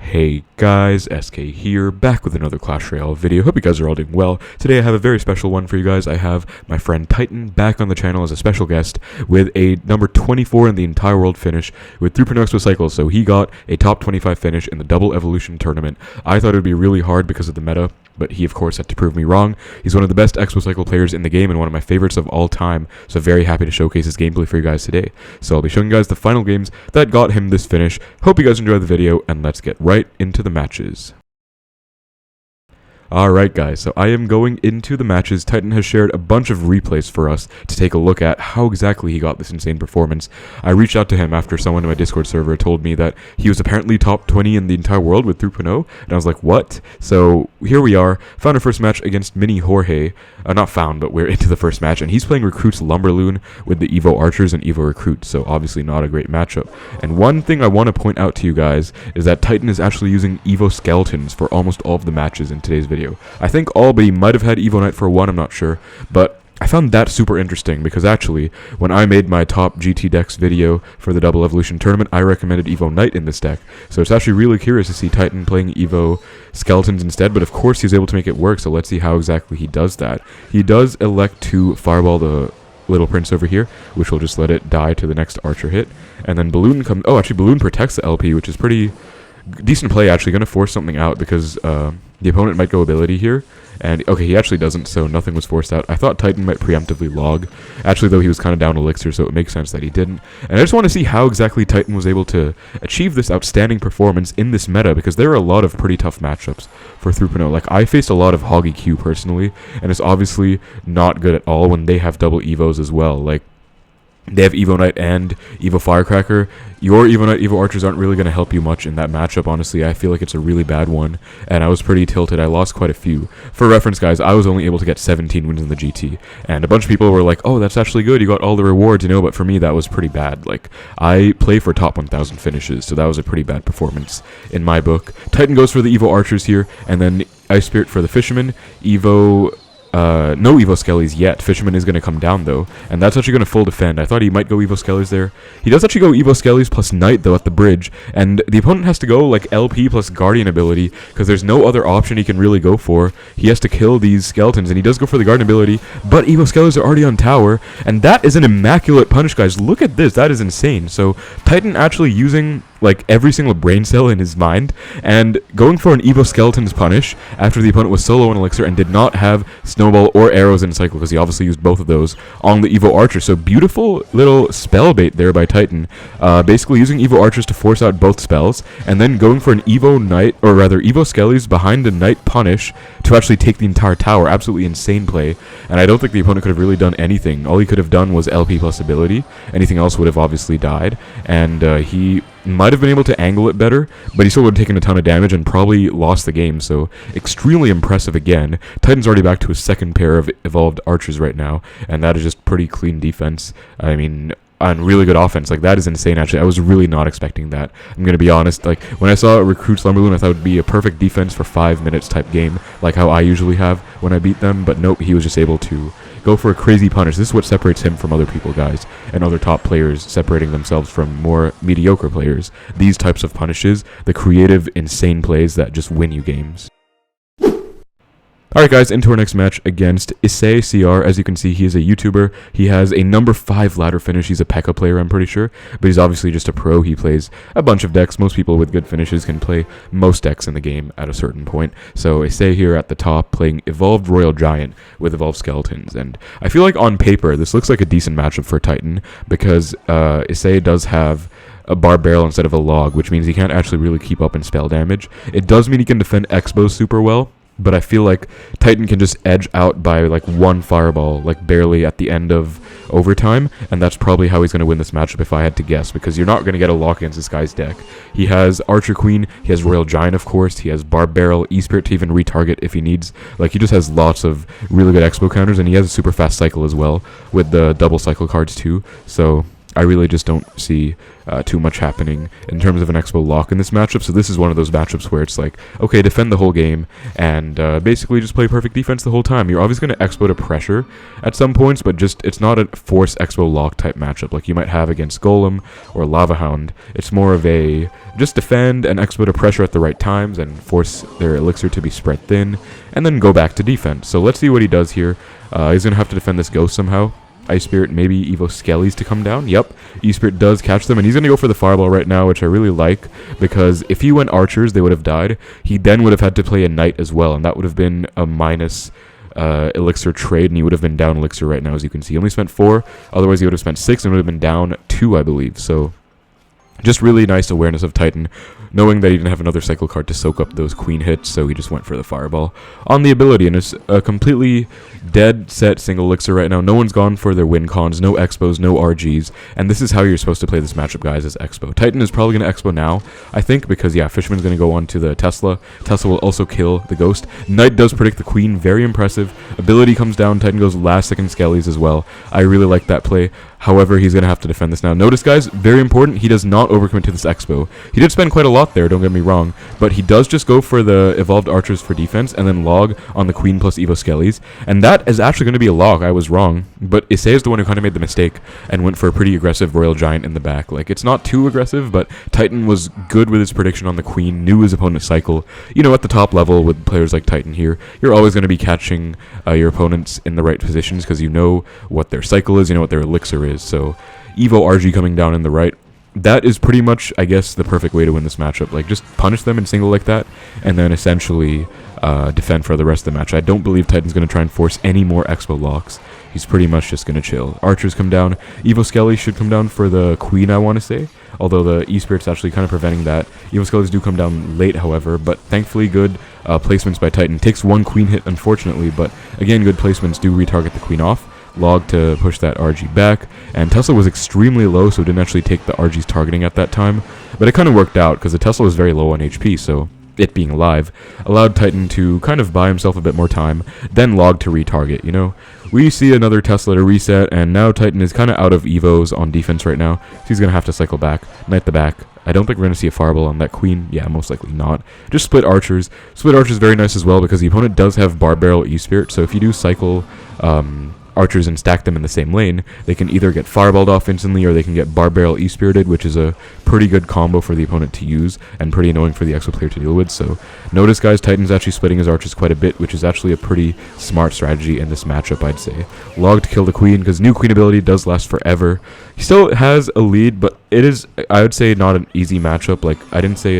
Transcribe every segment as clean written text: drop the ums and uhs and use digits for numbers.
Hey guys, SK here, back with another Clash Royale video. Hope you guys are all doing well. Today I have a very special one for you guys. I have my friend Tytoń back on the channel as a special guest with a number 24 in the entire world finish with 3.0 Xbow Cycle. So he got a top 25 finish in the double evolution tournament. I thought it would be really hard because of the meta, but he of course had to prove me wrong. He's one of the best Xbow Cycle players in the game and one of my favorites of all time, so very happy to showcase his gameplay for you guys today. So I'll be showing you guys the final games that got him this finish. Hope you guys enjoy the video, and let's get right into the matches. Alright guys, so I am going into the matches. Tytoń has shared a bunch of replays for us to take a look at how exactly he got this insane performance. I reached out to him after someone in my Discord server told me that he was apparently top 20 in the entire world with 3.0, and I was like, what? So here we are, found our first match against Mini Jorge. Not found, but we're into the first match, and he's playing Recruits LumberLoon with the Evo Archers and Evo Recruits, so obviously not a great matchup. And one thing I want to point out to you guys is that Tytoń is actually using Evo Skeletons for almost all of the matches in today's video. I think all, but he might have had Evo Knight for one, I'm not sure, but I found that super interesting because actually, when I made my top GT decks video for the Double Evolution tournament, I recommended Evo Knight in this deck. So it's actually really curious to see Tytoń playing Evo Skeletons instead, but of course he's able to make it work, so let's see how exactly he does that. He does elect to Fireball the Little Prince over here, which will just let it die to the next Archer hit. And then Balloon comes... Oh, actually Balloon protects the LP, which is pretty decent play, actually. Going to force something out because the opponent might go ability here. And, okay, he actually doesn't, so nothing was forced out. I thought Tytoń might preemptively log. Actually, though, he was kind of down elixir, so it makes sense that he didn't. And I just want to see how exactly Tytoń was able to achieve this outstanding performance in this meta, because there are a lot of pretty tough matchups for 3.0. Like, I faced a lot of Hoggy Q personally, and it's obviously not good at all when they have double Evos as well. Like, they have Evo Knight and Evo Firecracker. Your Evo Knight, Evo Archers aren't really going to help you much in that matchup, honestly. I feel like it's a really bad one, and I was pretty tilted. I lost quite a few. For reference, guys, I was only able to get 17 wins in the GT, and a bunch of people were like, oh, that's actually good, you got all the rewards, you know, but for me, that was pretty bad. Like, I play for top 1,000 finishes, so that was a pretty bad performance in my book. Tytoń goes for the Evo Archers here, and then Ice Spirit for the Fisherman. No Evo Skeles yet. Fisherman is going to come down, though, and that's actually going to full defend. I thought he might go Evo Skeles there. He does actually go Evo Skeles plus Knight, though, at the bridge, and the opponent has to go, like, LP plus Guardian ability, because there's no other option he can really go for. He has to kill these skeletons, and he does go for the Guardian ability, but Evo Skeles are already on tower, and that is an immaculate punish, guys. Look at this. That is insane. So, Tytoń actually using, like, every single brain cell in his mind, and going for an Evo Skeletons punish after the opponent was solo on Elixir and did not have Snowball or arrows in Cycle, because he obviously used both of those on the Evo Archer. So beautiful little spell bait there by Tytoń, basically using Evo Archers to force out both spells, and then going for an Evo Knight, or rather Evo Skeles behind the Knight punish to actually take the entire tower. Absolutely insane play, and I don't think the opponent could have really done anything. All he could have done was LP plus ability. Anything else would have obviously died, and he might have been able to angle it better, but he still would have taken a ton of damage and probably lost the game, so extremely impressive again. Tytoń's already back to his second pair of evolved archers right now, and that is just pretty clean defense. I mean, and really good offense. Like, that is insane, actually. I was really not expecting that. I'm going to be honest. Like, when I saw Recruits LumberLoon, I thought it would be a perfect defense for 5 minutes type game, like how I usually have when I beat them, but nope, he was just able to go for a crazy punish. This is what separates him from other people, guys, and other top players separating themselves from more mediocre players. These types of punishes, the creative, insane plays that just win you games. Alright guys, into our next match against Xbow CR. As you can see, he is a YouTuber. He has a number 5 ladder finish. He's a P.E.K.K.A player, I'm pretty sure, but he's obviously just a pro. He plays a bunch of decks. Most people with good finishes can play most decks in the game at a certain point. So Xbow here at the top playing Evolved Royal Giant with Evolved Skeletons, and I feel like on paper this looks like a decent matchup for Tytoń, because Xbow does have a Barb Barrel instead of a Log, which means he can't actually really keep up in spell damage. It does mean he can defend Xbow super well, but I feel like Tytoń can just edge out by, like, one fireball, like, barely at the end of overtime, and that's probably how he's going to win this matchup if I had to guess, because you're not going to get a lock against this guy's deck. He has Archer Queen, he has Royal Giant, of course, he has Barb Barrel, E-Spirit to even retarget if he needs. Like, he just has lots of really good Expo counters, and he has a super fast cycle as well, with the double cycle cards too, so I really just don't see too much happening in terms of an Xbow lock in this matchup. So this is one of those matchups where it's like, okay, defend the whole game and basically just play perfect defense the whole time. You're obviously going to Xbow to pressure at some points, but just it's not a force Xbow lock type matchup like you might have against Golem or Lava Hound. It's more of a just defend and Xbow to pressure at the right times and force their elixir to be spread thin, and then go back to defense. So let's see what he does here. He's going to have to defend this ghost somehow. Ice Spirit, maybe Evo Skeles to come down. Yep, E-Spirit does catch them, and he's going to go for the Fireball right now, which I really like, because if he went Archers, they would have died. He then would have had to play a Knight as well, and that would have been a minus elixir trade, and he would have been down elixir right now, as you can see. He only spent 4, otherwise he would have spent 6, and would have been down 2, I believe. So just really nice awareness of Tytoń, knowing that he didn't have another cycle card to soak up those queen hits, so he just went for the Fireball on the ability, and it's a completely dead set single elixir right now. No one's gone for their win cons, no Xbows, no RGs, and this is how you're supposed to play this matchup, guys, as Xbow. Tytoń is probably going to Xbow now, I think, because, yeah, Fishman's going to go on to the Tesla. Tesla will also kill the Ghost. Knight does predict the Queen, very impressive. Ability comes down, Tytoń goes last second Skeles as well. I really like that play. However, he's going to have to defend this now. Notice, guys, very important, he does not overcommit to this Xbow. He did spend quite a lot there, don't get me wrong, but he does just go for the Evolved Archers for defense and then log on the Queen plus Evo Skeles, and that is actually going to be a log. I was wrong, but Issei is the one who kind of made the mistake and went for a pretty aggressive Royal Giant in the back. Like, it's not too aggressive, but Tytoń was good with his prediction on the Queen, knew his opponent's cycle. You know, at the top level with players like Tytoń here, you're always going to be catching your opponents in the right positions because you know what their cycle is, you know what their elixir is. So Evo RG coming down in the right, that is pretty much, I guess, the perfect way to win this matchup. Like, just punish them in single like that, and then essentially defend for the rest of the match. I don't believe Tytoń's going to try and force any more Xbow locks. He's pretty much just going to chill. Archers come down. Evo Skeles should come down for the Queen, I want to say, although the E-Spirit's actually kind of preventing that. Evo Skeles do come down late, however, but thankfully good placements by Tytoń. Takes one Queen hit, unfortunately, but again, good placements do retarget the Queen off. Log to push that RG back, and Tesla was extremely low, so it didn't actually take the RG's targeting at that time, but it kind of worked out because the Tesla was very low on HP, so it being alive allowed Tytoń to kind of buy himself a bit more time, then Log to retarget. You know, we see another Tesla to reset, and now Tytoń is kind of out of Evos on defense right now, so he's going to have to cycle back, Knight the back. I don't think we're going to see a Fireball on that Queen. Yeah, most likely not. Just split Archers. Split Archers very nice as well because the opponent does have Barb Barrel E-Spirit, so if you do cycle Archers and stack them in the same lane, they can either get Fireballed off instantly or they can get Barb Barrel E-Spirited, which is a pretty good combo for the opponent to use and pretty annoying for the Xbow player to deal with. So notice, guys, Tytoń's actually splitting his Archers quite a bit, which is actually a pretty smart strategy in this matchup, I'd say. Log to kill the Queen, because new Queen ability does last forever. He still has a lead, but it is, I would say, not an easy matchup. Like, I did say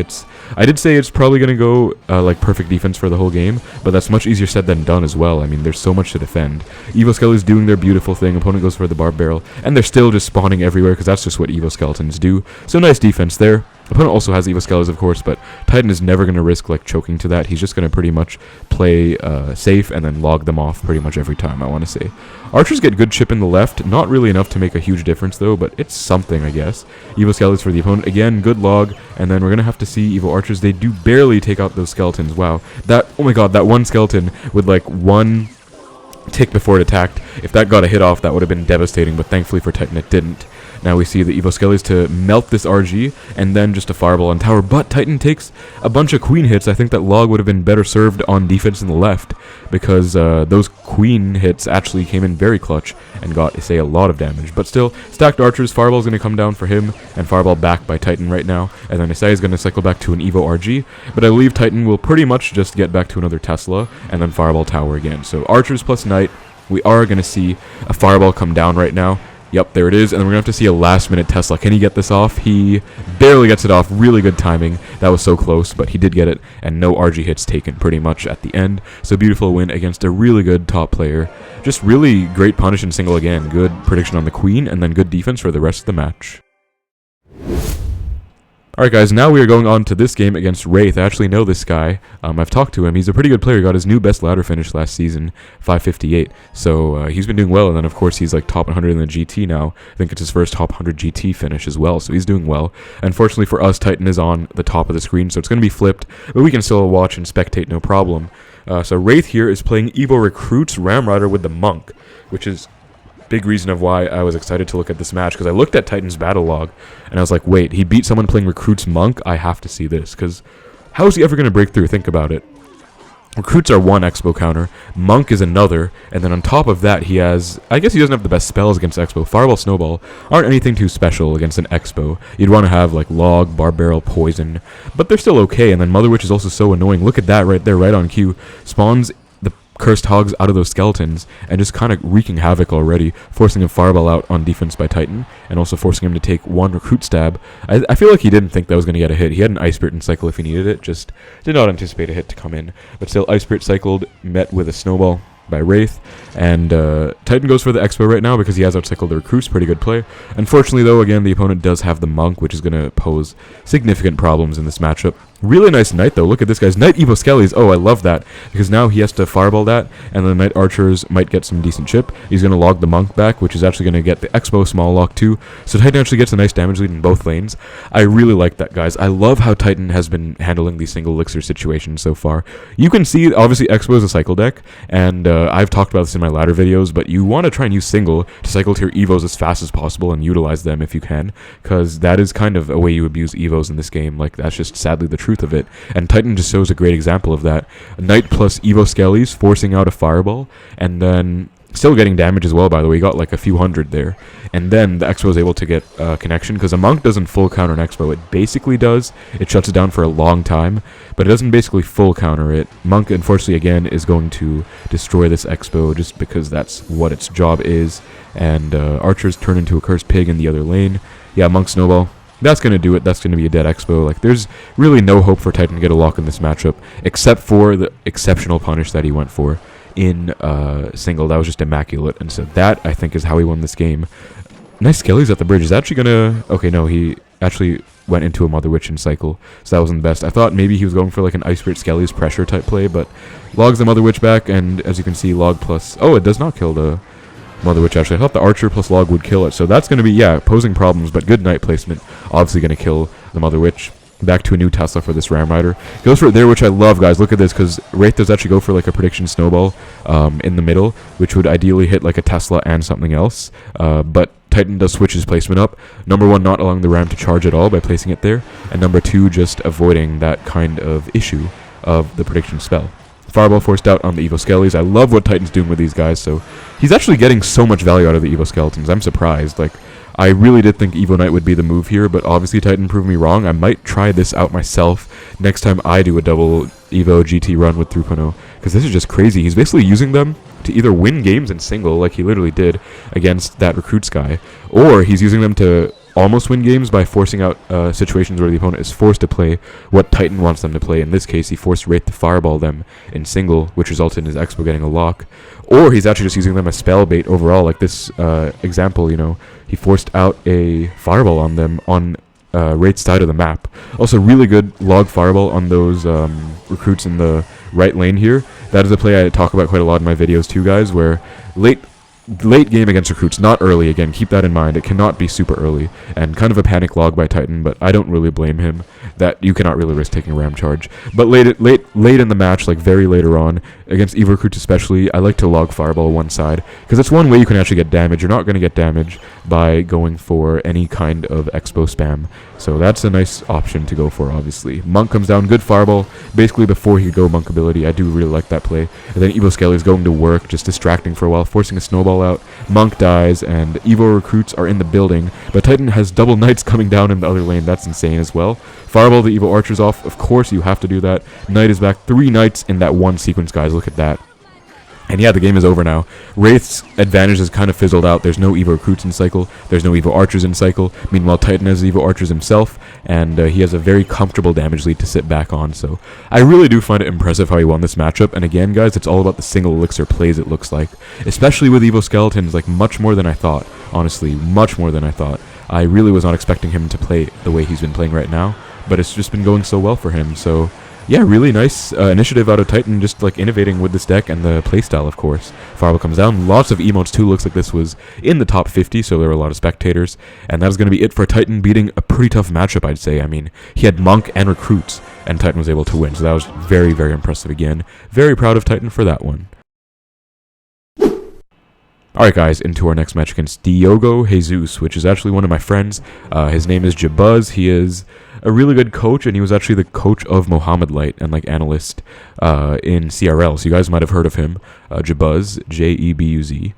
it's probably going to go like perfect defense for the whole game, but that's much easier said than done as well. I mean, there's so much to defend. Evo Skeles doing their beautiful thing, opponent goes for the Barb Barrel, and they're still just spawning everywhere because that's just what Evo Skeletons do. So nice defense there. Opponent also has Evo Skeles, of course, but Tytoń is never going to risk like choking to that. He's just going to pretty much play safe and then log them off pretty much every time, I want to say. Archers get good chip in the left, not really enough to make a huge difference though, but it's something, I guess. Evo Skeles for the opponent, again, good log, and then we're going to have to see Evo Archers. They do barely take out those skeletons. Wow, that, oh my god, that one skeleton with like one tick before it attacked, if that got a hit off, that would have been devastating, but thankfully for Tytoń it didn't. Now we see the Evo Skeles to melt this RG, and then just a Fireball on tower, but Tytoń takes a bunch of Queen hits. I think that Log would have been better served on defense in the left, because those Queen hits actually came in very clutch, and got, say, a lot of damage. But still, stacked Archers, Fireball's going to come down for him, and Fireball back by Tytoń right now, and then Issei is going to cycle back to an Evo RG, but I believe Tytoń will pretty much just get back to another Tesla, and then Fireball tower again. So Archers plus Knight, we are going to see a Fireball come down right now. Yep, there it is, and then we're going to have to see a last-minute Tesla. Can he get this off? He barely gets it off. Really good timing. That was so close, but he did get it, and no RG hits taken pretty much at the end. So beautiful win against a really good top player. Just really great punish and single again. Good prediction on the Queen, and then good defense for the rest of the match. Alright guys, now we are going on to this game against Wraith. I actually know this guy. I've talked to him. He's a pretty good player. He got his new best ladder finish last season, 558. So he's been doing well, and then of course he's like top 100 in the GT now. I think it's his first top 100 GT finish as well, so he's doing well. Unfortunately for us, Tytoń is on the top of the screen, so it's going to be flipped, but we can still watch and spectate no problem. So Wraith here is playing Evo Recruits Ram Rider with the Monk, which is big reason of why I was excited to look at this match, because I looked at Tyton's battle log, and I was like, wait, he beat someone playing Recruits Monk? I have to see this, because how is he ever going to break through? Think about it. Recruits are one Xbow counter, Monk is another, and then on top of that he has, I guess he doesn't have the best spells against Xbow. Fireball, Snowball aren't anything too special against an Xbow. You'd want to have like Log, Barb Barrel, Poison, but they're still okay. And then Mother Witch is also so annoying. Look at that right there, right on cue. Spawns the Cursed Hogs out of those skeletons and just kind of wreaking havoc already, forcing a Fireball out on defense by Tyton, and also forcing him to take one Recruit stab. I feel like he didn't think that was going to get a hit. He had an Ice Spirit in cycle if he needed it, just did not anticipate a hit to come in. But still, Ice Spirit cycled, met with a Snowball by Wraith, and Tyton goes for the Xbow right now because he has outcycled the Recruits. Pretty good play. Unfortunately, though, again, the opponent does have the Monk, which is going to pose significant problems in this matchup. Really nice Knight, though. Look at this, guys. Knight Evo Skeles. Oh, I love that, because now he has to Fireball that, and the Knight Archers might get some decent chip. He's going to log the Monk back, which is actually going to get the Xbow small lock too, so Tyton actually gets a nice damage lead in both lanes. I really like that, guys. I love how Tyton has been handling these single elixir situations so far. You can see, obviously, Xbow is a cycle deck, and I've talked about this in my latter videos, but you want to try and use single to cycle to your Evos as fast as possible and utilize them if you can, because that is kind of a way you abuse Evos in this game. Like, that's just sadly the truth of it. And Tyton just shows a great example of that. Knight plus Evo Skeles forcing out a Fireball, and then still getting damage as well, by the way. He got like a few hundred there. And then the Xbow is able to get connection, because a Monk doesn't full counter an Xbow. It basically does. It shuts it down for a long time, but it doesn't basically full counter it. Monk, unfortunately, again, is going to destroy this Xbow just because that's what its job is. And Archers turn into a Cursed Pig in the other lane. Yeah, Monk Snowball. That's going to do it. That's going to be a dead Xbow. Like, there's really no hope for Tyton to get a lock in this matchup, except for the exceptional punish that he went for in single. That was just immaculate. And so that, I think, is how he won this game. Nice Skeles at the bridge. Is actually going to... Okay, no, he actually went into a Mother Witch in cycle, so that wasn't the best. I thought maybe he was going for like an Ice Spirit Skeles pressure type play, but logs the Mother Witch back, and as you can see, log plus... Oh, it does not kill the Mother Witch, actually. I thought the Archer plus log would kill it, so that's going to be, yeah, posing problems, but good Knight placement. Obviously going to kill the Mother Witch. Back to a new Tesla for this Ram Rider. Goes for it there, which I love, guys. Look at this, because Wraith does actually go for like a prediction Snowball in the middle, which would ideally hit like a Tesla and something else. But Tyton does switch his placement up. Number one, not allowing the Ram to charge at all by placing it there. And number two, just avoiding that kind of issue of the prediction spell. Fireball forced out on the Evo Skeles. I love what Tyton's doing with these guys, so he's actually getting so much value out of the Evo Skeletons. I'm surprised. Like, I really did think Evo Knight would be the move here, but obviously Tyton proved me wrong. I might try this out myself next time I do a double Evo GT run with 3.0, because this is just crazy. He's basically using them to either win games in single, like he literally did against that Recruits guy, or he's using them to almost win games by forcing out situations where the opponent is forced to play what Tyton wants them to play. In this case, he forced Wraith to Fireball them in single, which resulted in his Xbow getting a lock. Or he's actually just using them as spell bait overall, like this example, you know. He forced out a Fireball on them on Wraith's side of the map. Also, really good log Fireball on those Recruits in the right lane here. That is a play I talk about quite a lot in my videos too, guys, where late game against Recruits, not early. Again, keep that in mind. It cannot be super early, and kind of a panic log by Tyton, but I don't really blame him. That you cannot really risk taking a Ram charge. But late in the match, like very later on, against Evo Recruits especially, I like to log Fireball one side, because it's one way you can actually get damage. You're not going to get damage by going for any kind of Xbow spam, so that's a nice option to go for, obviously. Monk comes down, good Fireball, basically before he could go Monk ability. I do really like that play. And then Evo Skeles is going to work, just distracting for a while, forcing a Snowball out. Monk dies, and Evo Recruits are in the building, but Tyton has double Knights coming down in the other lane. That's insane as well. Fireball the Evo Archers off. Of course, you have to do that. Knight is back. 3 Knights in that one sequence, guys. Look at that. And yeah, the game is over now. Wraith's advantage has kind of fizzled out. There's no Evo Recruits in cycle. There's no Evo Archers in cycle. Meanwhile, Tyton has Evo Archers himself, and he has a very comfortable damage lead to sit back on. So I really do find it impressive how he won this matchup. And again, guys, it's all about the single elixir plays, it looks like. Especially with Evo Skeletons, like much more than I thought. Honestly, much more than I thought. I really was not expecting him to play the way he's been playing right now, but it's just been going so well for him. So yeah, really nice initiative out of Tyton, just like innovating with this deck and the playstyle, of course. Fireball comes down. Lots of emotes too. Looks like this was in the top 50, so there were a lot of spectators. And that is going to be it for Tyton beating a pretty tough matchup, I'd say. I mean, he had Monk and Recruits, and Tyton was able to win. So that was very, very impressive again. Very proud of Tyton for that one. Alright guys, into our next match against Diogo Jesus, which is actually one of my friends. His name is Jabuz. He is a really good coach, and he was actually the coach of Mohammed Light and like analyst in CRL. So you guys might have heard of him. Jabuz, Jebuz.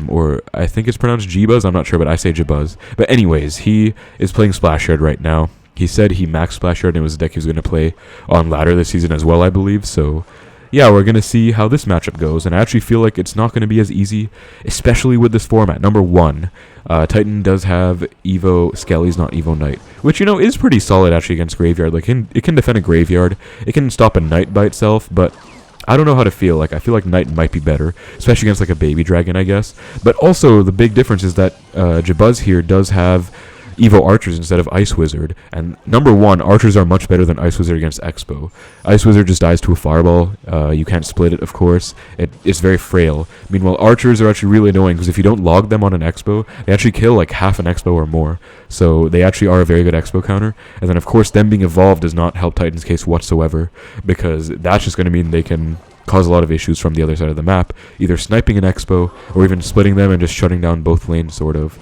Or I think it's pronounced Jebuz, I'm not sure, but I say Jabuz. But anyways, he is playing Splashyard right now. He said he maxed Splashyard and it was a deck he was going to play on ladder this season as well, I believe. So yeah, we're going to see how this matchup goes, and I actually feel like it's not going to be as easy, especially with this format. Number one, Tytoń does have Evo Skeles, not Evo Knight, which, you know, is pretty solid actually against Graveyard. Like, it can defend a Graveyard, it can stop a Knight by itself, but I don't know how to feel. Like, I feel like Knight might be better, especially against like a Baby Dragon, I guess. But also, the big difference is that Jabuz here does have Evo Archers instead of Ice Wizard, and number one, Archers are much better than Ice Wizard against Xbow. Ice Wizard just dies to a Fireball. You can't split it, of course. It's very frail. Meanwhile, Archers are actually really annoying, because if you don't log them on an Xbow, they actually kill like half an Xbow or more. So they actually are a very good Xbow counter. And then, of course, them being evolved does not help Tytoń's case whatsoever, because that's just going to mean they can cause a lot of issues from the other side of the map, either sniping an Expo or even splitting them and just shutting down both lanes, sort of.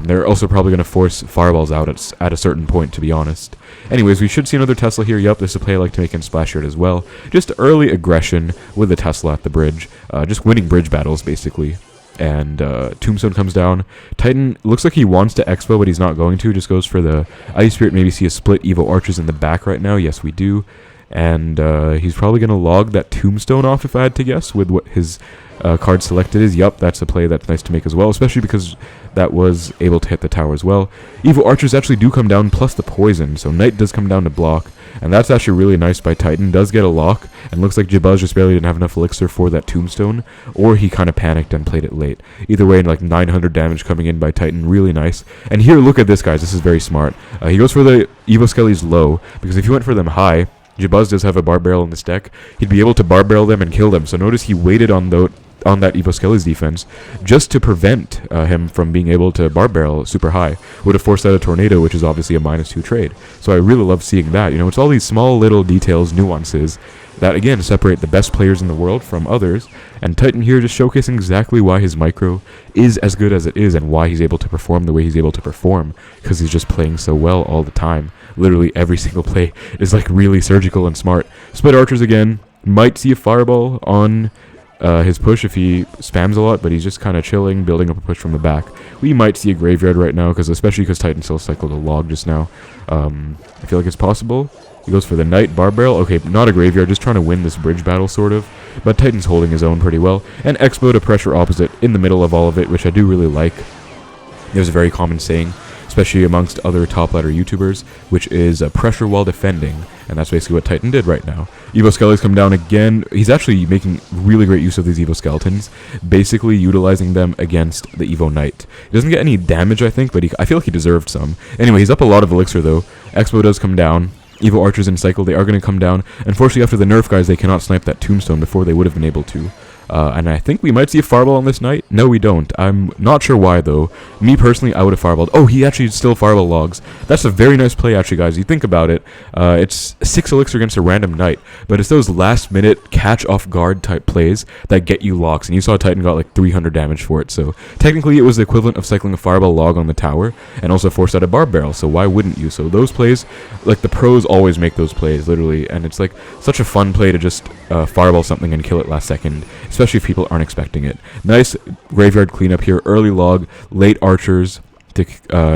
They're also probably going to force fireballs out at a certain point, to be honest. Anyways, we should see another Tesla here. Yup, this is a play I like to make in Splashyard as well. Just early aggression with the Tesla at the bridge. Just winning bridge battles, basically. And Tombstone comes down. Tytoń looks like he wants to Expo, but he's not going to. Just goes for the Ice Spirit. Maybe see a split Evo Archers in the back right now. Yes, we do. And he's probably going to log that Tombstone off, if I had to guess, with what his card selected is. Yup, that's a play that's nice to make as well, especially because that was able to hit the tower as well. Evo Archers actually do come down, plus the poison, so Knight does come down to block, and that's actually really nice by Tytoń. Does get a lock, and looks like Jabuz just barely didn't have enough elixir for that Tombstone, or he kind of panicked and played it late. Either way, like 900 damage coming in by Tytoń, really nice. And here, look at this, guys, this is very smart. He goes for the Evo Skeles low, because if he went for them high, Jabuz does have a Barb Barrel in this deck, he'd be able to Barb Barrel them and kill them. So notice he waited on that Evo Skeles defense just to prevent him from being able to Barb Barrel super high. Would have forced out a Tornado, which is obviously a -2 trade. So I really love seeing that. You know, it's all these small little details, nuances, that again separate the best players in the world from others. And Tytoń here just showcasing exactly why his micro is as good as it is, and why he's able to perform the way he's able to perform, because he's just playing so well all the time. Literally every single play is like really surgical and smart. Split Archers again. Might see a Fireball on his push if he spams a lot, but he's just kind of chilling, building up a push from the back. We might see a Graveyard right now, especially because Tytoń still cycled a log just now. I feel like it's possible. He goes for the Knight Barb Barrel. Okay, not a Graveyard, just trying to win this bridge battle, sort of. But Tytoń's holding his own pretty well. And Expo to pressure opposite in the middle of all of it, which I do really like. There's a very common saying, especially amongst other top ladder YouTubers, which is pressure while defending, and that's basically what Tytoń did right now. Evo Skeles come down again. He's actually making really great use of these Evo Skeletons, basically utilizing them against the Evo Knight. He doesn't get any damage, I think, but I feel like he deserved some. Anyway, he's up a lot of elixir, though. Expo does come down. Evo Archers in Cycle, they are going to come down. Unfortunately, after the nerf, guys, they cannot snipe that Tombstone before they would have been able to. And I think we might see a Fireball on this Knight. No, we don't. I'm not sure why, though. Me, personally, I would have Fireballed. Oh, he actually still Fireball logs. That's a very nice play, actually, guys. You think about it. It's 6 elixir against a random Knight, but it's those last-minute catch-off-guard type plays that get you locks. And you saw Tytoń got like 300 damage for it. So technically, it was the equivalent of cycling a Fireball log on the tower and also forced out a Barb Barrel. So why wouldn't you? So those plays, like the pros always make those plays, literally. And it's like such a fun play to just Fireball something and kill it last second, especially if people aren't expecting it. Nice Graveyard cleanup here, early log, late Archers to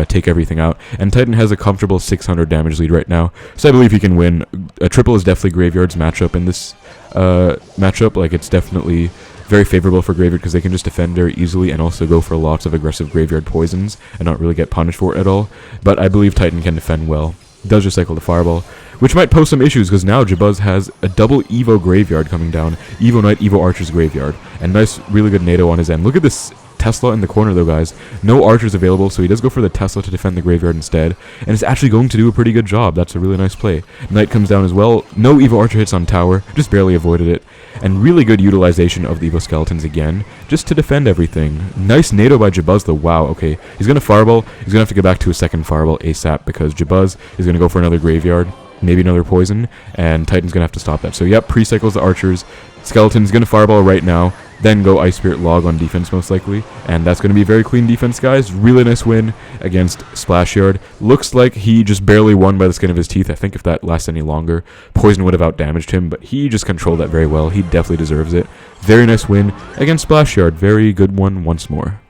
take everything out, and Tytoń has a comfortable 600 damage lead right now, so I believe he can win. A triple is definitely Graveyard's matchup in this matchup. Like, it's definitely very favorable for Graveyard because they can just defend very easily and also go for lots of aggressive Graveyard poisons and not really get punished for it at all. But I believe Tytoń can defend well. Does just cycle the Fireball, which might pose some issues because now Jabuz has a double Evo Graveyard coming down. Evo Knight, Evo Archers Graveyard. And nice, really good NATO on his end. Look at this Tesla in the corner, though, guys. No Archers available, so he does go for the Tesla to defend the Graveyard instead. And it's actually going to do a pretty good job. That's a really nice play. Knight comes down as well. No Evo Archer hits on tower. Just barely avoided it. And really good utilization of the Evo Skeletons again, just to defend everything. Nice NATO by Jabuz, though. Wow, okay. He's going to Fireball. He's going to have to get back to a second Fireball ASAP because Jabuz is going to go for another Graveyard. Maybe another poison, and Tytoń's going to have to stop that. So, yep, pre-cycles the Archers. Skeleton's going to Fireball right now. then go Ice Spirit Log on defense most likely, and that's going to be very clean defense, guys. Really nice win against Splashyard. Looks like he just barely won by the skin of his teeth. I think if that lasts any longer, Poison would have outdamaged him, but he just controlled that very well. He definitely deserves it. Very nice win against Splashyard. Very good one once more.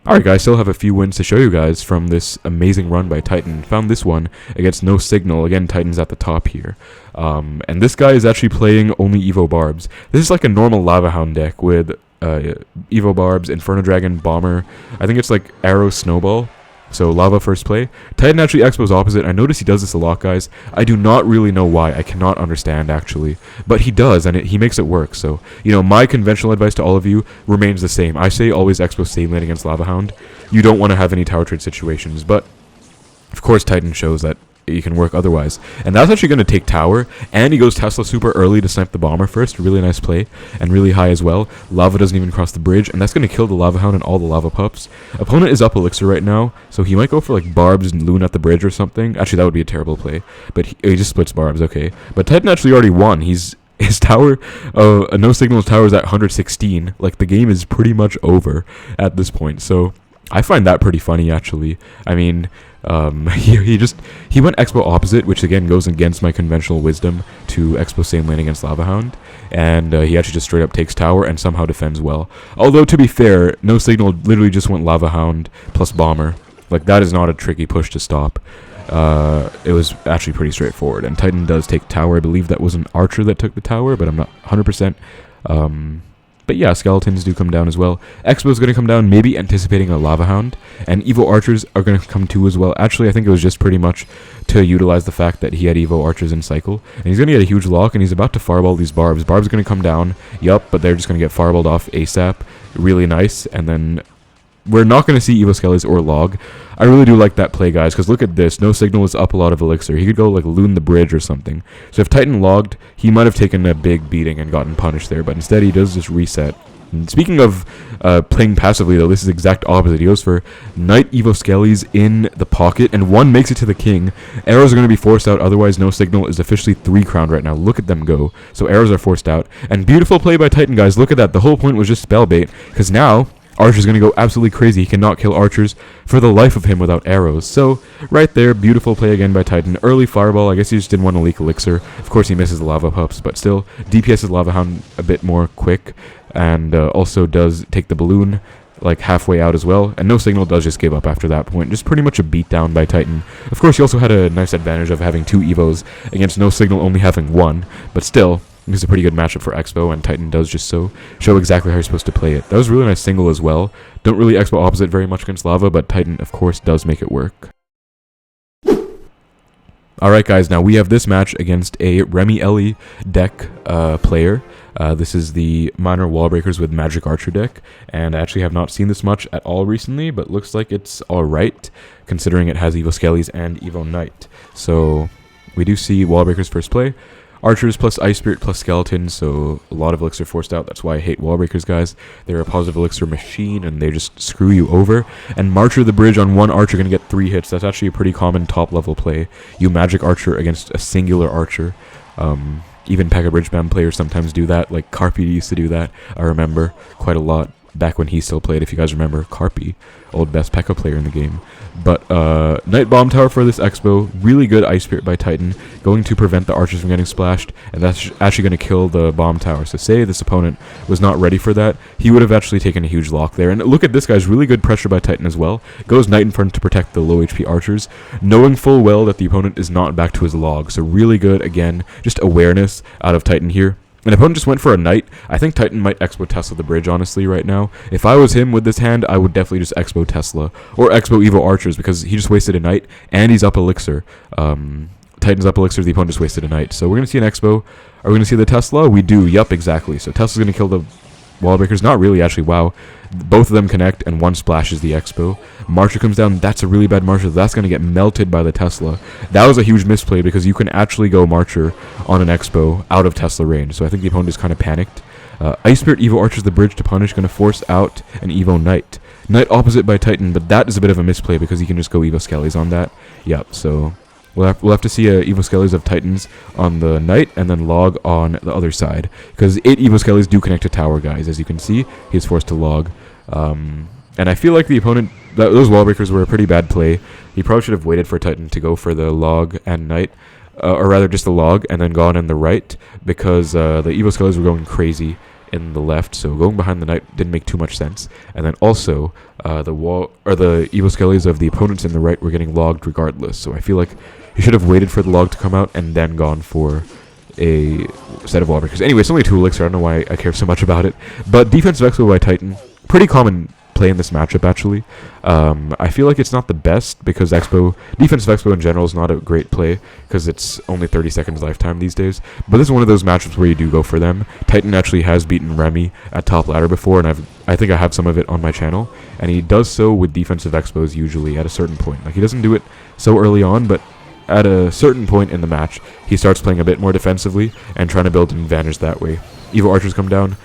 Alright guys, still have a few wins to show you guys from this amazing run by Tytoń. Found this one against No Signal. Again, Tyton's at the top here. And this guy is actually playing only Evo Barbs. This is like a normal LavaHound deck with Evo Barbs, Inferno Dragon, Bomber. I think it's like Arrow, Snowball. So Lava first play. Tytoń actually Xbow's opposite. I notice he does this a lot, guys. I do not really know why. I cannot understand, actually. But he does, and he makes it work. So, you know, my conventional advice to all of you remains the same. I say always Xbow same lane against LavaHound. You don't want to have any tower trade situations. But, of course, Tytoń shows that you can work otherwise. And that's actually going to take tower, and he goes Tesla super early to snipe the Bomber first. Really nice play, and really high as well. Lava doesn't even cross the bridge, and that's going to kill the LavaHound and all the Lava Pups. Opponent is up Elixir right now, so he might go for like Barbs and Loon at the bridge or something. Actually, that would be a terrible play, but he just splits Barbs, okay. But Tytoń actually already won. His tower, No Signal's tower is at 116. Like, the game is pretty much over at this point, so I find that pretty funny, actually. I mean, he went Xbow opposite, which again goes against my conventional wisdom to Xbow same lane against LavaHound, and he actually just straight up takes tower and somehow defends well. Although, to be fair, No Signal literally just went LavaHound plus Bomber. Like, that is not a tricky push to stop. It was actually pretty straightforward, and Tytoń does take tower. I believe that was an Archer that took the tower, but I'm not 100%. But yeah, Skeletons do come down as well. Xbow's going to come down, maybe anticipating a LavaHound. And Evo Archers are going to come too as well. Actually, I think it was just pretty much to utilize the fact that he had Evo Archers in Cycle. And he's going to get a huge lock, and he's about to fireball these Barbs. Barbs are going to come down, yup, but they're just going to get fireballed off ASAP. Really nice, and then we're not going to see Evo Skeles or Log. I really do like that play, guys, because look at this. No Signal is up a lot of Elixir. He could go, like, Loon the bridge or something. So if Tytoń logged, he might have taken a big beating and gotten punished there, but instead he does just reset. And speaking of playing passively, though, this is exact opposite. He goes for Knight Evo Skeles in the pocket, and one makes it to the king. Arrows are going to be forced out, otherwise No Signal is officially 3-crowned right now. Look at them go. So arrows are forced out. And beautiful play by Tytoń, guys. Look at that. The whole point was just spell bait, because now Archer's going to go absolutely crazy. He cannot kill Archers for the life of him without arrows. So, right there, beautiful play again by Tytoń. Early fireball, I guess he just didn't want to leak Elixir. Of course, he misses the Lava Pups, but still, DPS's LavaHound a bit more quick, and also does take the balloon like halfway out as well. And No Signal does just give up after that point. Just pretty much a beatdown by Tytoń. Of course, he also had a nice advantage of having 2 Evos against No Signal only having 1, but still, it's a pretty good matchup for Xbow, and Tytoń does just show exactly how you're supposed to play it. That was a really nice single as well. Don't really Xbow opposite very much against Lava, but Tytoń, of course, does make it work. Alright guys, now we have this match against a Remy Ellie deck player. This is the Minor Wallbreakers with Magic Archer deck, and I actually have not seen this much at all recently, but looks like it's alright, considering it has Evo Skeles and Evo Knight. So, we do see Wallbreakers first play. Archers plus Ice Spirit plus Skeletons, so a lot of Elixir forced out. That's why I hate Wallbreakers, guys. They're a positive Elixir machine, and they just screw you over. And Marcher the bridge on one Archer, going to get 3 hits. That's actually a pretty common top-level play. You Magic Archer against a singular Archer. Even P.E.K.K.A. Bridge Bam players sometimes do that. Like, Carpi used to do that, I remember, quite a lot. Back when he still played, if you guys remember, Carpi, old best P.E.K.K.A. player in the game. But Knight Bomb Tower for this Xbow, really good Ice Spirit by Tytoń, going to prevent the Archers from getting splashed, and that's actually going to kill the Bomb Tower. So say this opponent was not ready for that, he would have actually taken a huge lock there. And look at this, guys, really good pressure by Tytoń as well. Goes Knight in front to protect the low HP Archers, knowing full well that the opponent is not back to his log. So really good, again, just awareness out of Tytoń here. An opponent just went for a Knight. I think Tytoń might Xbow Tesla the bridge, honestly, right now. If I was him with this hand, I would definitely just Xbow Tesla. Or Xbow Evo Archers, because he just wasted a Knight, and he's up Elixir. Tyton's up Elixir, the opponent just wasted a Knight. So we're going to see an Xbow. Are we going to see the Tesla? We do, yup, exactly. So Tesla's going to kill the Wallbreakers. Not really, actually, wow. Both of them connect, and one splashes the Xbow. Marcher comes down. That's a really bad Marcher. That's going to get melted by the Tesla. That was a huge misplay, because you can actually go Marcher on an Xbow out of Tesla range. So I think the opponent is kind of panicked. Ice Spirit Evo Archers the bridge to punish, going to force out an Evo Knight. Knight opposite by Tytoń, but that is a bit of a misplay, because he can just go Evo Skeles on that. Yep, so We'll have to see Evo Skeles of Titans on the Knight and then log on the other side. Because 8 Evo Skeles do connect to tower, guys. As you can see, he's forced to log. And I feel like the opponent, those wall breakers were a pretty bad play. He probably should have waited for Tytoń to go for the log and Knight. Or rather just the log and then gone in the right. Because the Evo Skeles were going crazy in the left, so going behind the Knight didn't make too much sense. And then also the Evo Skeles of the opponents in the right were getting logged regardless. So I feel like he should have waited for the log to come out and then gone for a set of wall breakers. Anyway, it's only 2 elixirs, I don't know why I care so much about it. But defensive Xbow by Tytoń, pretty common play in this matchup actually. I feel like it's not the best because defensive Xbow in general is not a great play because it's only 30 seconds lifetime these days. But this is one of those matchups where you do go for them. Tytoń actually has beaten Remy at top ladder before, and I think I have some of it on my channel, and he does so with defensive Xbows usually at a certain point. Like, he doesn't do it so early on, but at a certain point in the match, he starts playing a bit more defensively and trying to build an advantage that way. Evo Archers come down,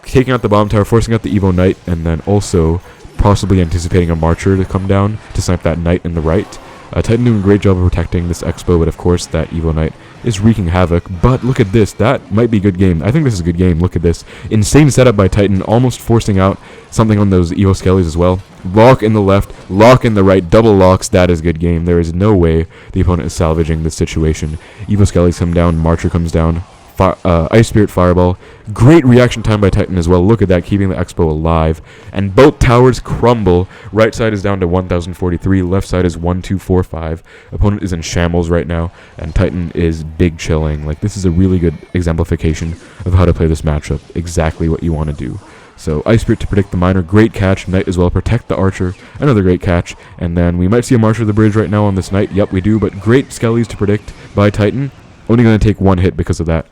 taking out the bomb tower, forcing out the Evo Knight, and then also possibly anticipating a Marcher to come down to snipe that Knight in the right. Tytoń doing a great job of protecting this Xbow, but of course that Evo Knight is wreaking havoc. But look at this, that might be a good game. I think this is a good game. Look at this. Insane setup by Tytoń, almost forcing out something on those Evo Skeles as well. Lock in the left, lock in the right, double locks. That is a good game. There is no way the opponent is salvaging this situation. Evo Skeles come down, Marcher comes down. Ice Spirit Fireball. Great reaction time by Tytoń as well. Look at that, keeping the Xbow alive. And both towers crumble. Right side is down to 1043. Left side is 1245. Opponent is in shambles right now. And Tytoń is big chilling. Like, this is a really good exemplification of how to play this matchup. Exactly what you want to do. So Ice Spirit to predict the Miner. Great catch. Knight as well. Protect the Archer. Another great catch. And then we might see a Marcher of the Bridge right now on this Knight. Yep, we do. But great Skeles to predict by Tytoń. Only going to take 1 hit because of that.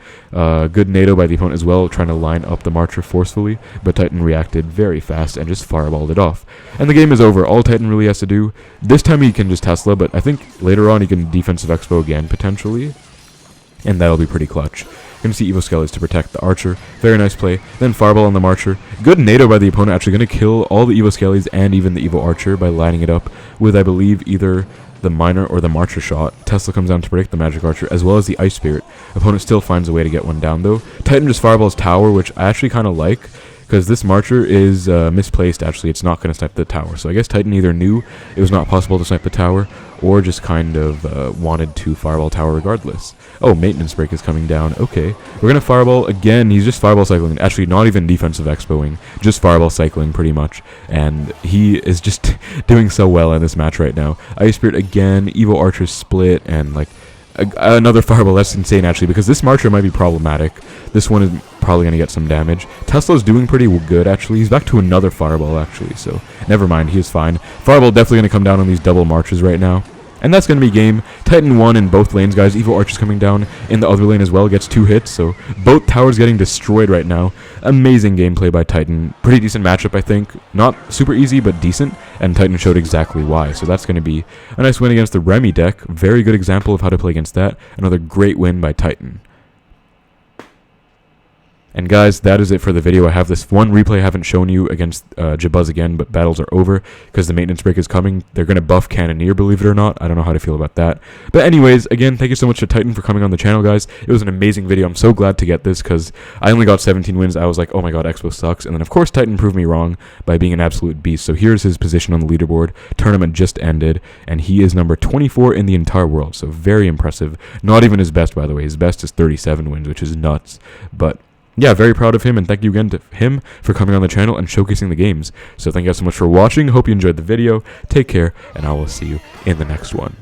Good NATO by the opponent as well, trying to line up the Marcher forcefully, but Tytoń reacted very fast and just fireballed it off. And the game is over. All Tytoń really has to do, this time he can just Tesla, but I think later on he can defensive Xbow again, potentially, and that'll be pretty clutch. Going to see Evo Skeles to protect the Archer. Very nice play. Then Fireball on the Marcher. Good NATO by the opponent, actually going to kill all the Evo Skeles and even the Evo Archer by lining it up with, I believe, either the Miner or the Marcher shot. Tesla comes down to predict the Magic Archer as well as the Ice Spirit. Opponent still finds a way to get one down though. Tytoń just fireballs tower, which I actually kind of like because this Marcher is misplaced actually. It's not going to snipe the tower. So I guess Tytoń either knew it was not possible to snipe the tower or just kind of wanted to fireball tower regardless. Oh, maintenance break is coming down. Okay, we're going to fireball again. He's just fireball cycling. Actually, not even defensive Xbowing, just fireball cycling pretty much. And he is just doing so well in this match right now. Ice Spirit again, Evo Archer split, and like another fireball. That's insane actually, because this Marcher might be problematic. This one is probably going to get some damage. Tesla's doing pretty good actually. He's back to another fireball actually, so never mind, he is fine. Fireball definitely going to come down on these double Marches right now. And that's going to be game. Tytoń won in both lanes, guys. Evo Archer's coming down in the other lane as well. Gets 2 hits, so both towers getting destroyed right now. Amazing gameplay by Tytoń. Pretty decent matchup, I think. Not super easy, but decent. And Tytoń showed exactly why. So that's going to be a nice win against the Remy deck. Very good example of how to play against that. Another great win by Tytoń. And guys, that is it for the video. I have this one replay I haven't shown you against Jabuz again, but battles are over because the maintenance break is coming. They're going to buff Cannoneer, believe it or not. I don't know how to feel about that. But anyways, again, thank you so much to Tytoń for coming on the channel, guys. It was an amazing video. I'm so glad to get this because I only got 17 wins. I was like, oh my god, Xbow sucks. And then, of course, Tytoń proved me wrong by being an absolute beast. So here's his position on the leaderboard. Tournament just ended, and he is number 24 in the entire world. So very impressive. Not even his best, by the way. His best is 37 wins, which is nuts. But yeah, very proud of him, and thank you again to him for coming on the channel and showcasing the games. So thank you guys so much for watching. Hope you enjoyed the video. Take care, and I will see you in the next one.